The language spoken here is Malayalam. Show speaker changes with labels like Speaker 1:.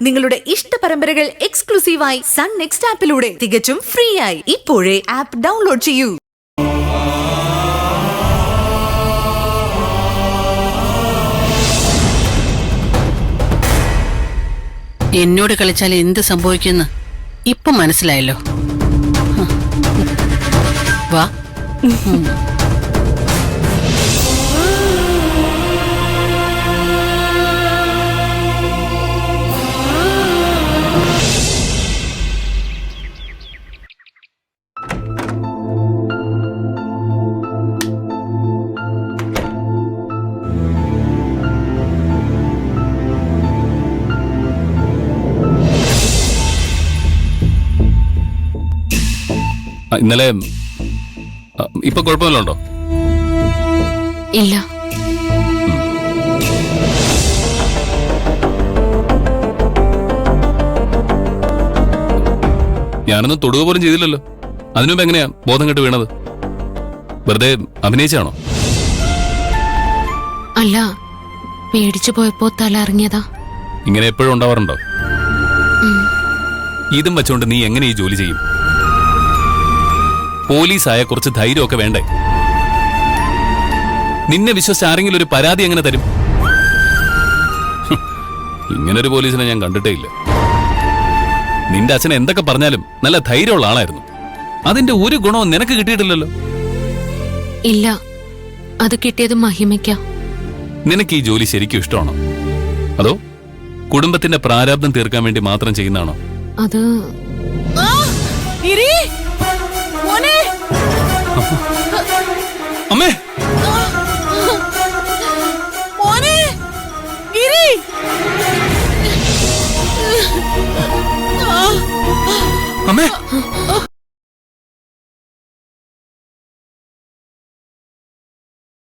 Speaker 1: നിങ്ങളുടെ ഇഷ്ട പരമ്പരകൾ എക്സ്ക്ലൂസീവായി സൺ നെക്സ്റ്റ് ആപ്പിലൂടെ തികച്ചും ഫ്രീ ആയി ഇപ്പോഴേ ആപ്പ് ഡൗൺലോഡ് ചെയ്യൂ.
Speaker 2: എന്നോട് കളിച്ചാൽ എന്ത് സംഭവിക്കുമെന്ന് ഇപ്പൊ മനസ്സിലായല്ലോ. വാ.
Speaker 3: ഇന്നലെ ഇപ്പൊ കുഴപ്പമില്ലുണ്ടോ?
Speaker 4: ഇല്ല.
Speaker 3: ഞാനൊന്നും തൊടുക പോലും ചെയ്തില്ലല്ലോ. അതിനുമുമ്പ് എങ്ങനെയാ ബോധം കെട്ട് വീണത്? വെറുതെ അഭിനയിച്ചാണോ?
Speaker 4: അല്ല, പേടിച്ചു പോയപ്പോ തല ഇറങ്ങിയതാ.
Speaker 3: ഇങ്ങനെ എപ്പോഴും ഉണ്ടാവാറുണ്ടോ? ഇതും വെച്ചോണ്ട് നീ എങ്ങനെ ഈ ജോലി ചെയ്യും? പോലീസായ കുറച്ച് ധൈര്യമൊക്കെ വേണ്ടേ? നിന്നെ വിശ്വസിച്ച് ആരെങ്കിലും ഒരു പരാതി എങ്ങനെ തരും? ഇങ്ങനൊരു പോലീസിനെ ഞാൻ കണ്ടിട്ടേ ഇല്ല. നിന്റെ അച്ഛൻ എന്തൊക്കെ പറഞ്ഞാലും നല്ല ധൈര്യമുള്ള ആളായിരുന്നു. അതിന്റെ ഒരു ഗുണവും നിനക്ക് കിട്ടിയിട്ടില്ലല്ലോ.
Speaker 4: ഇല്ല, അത് കിട്ടിയത് മഹിമയ്ക്കാ.
Speaker 3: നിനക്ക് ഈ ജോലി ശരിക്കും ഇഷ്ടമാണോ? അതോ കുടുംബത്തിന്റെ പ്രാരാബ്ദം തീർക്കാൻ വേണ്ടി മാത്രം ചെയ്യുന്നതാണോ?
Speaker 4: അത്
Speaker 1: മോനെ,
Speaker 3: അമ്മേ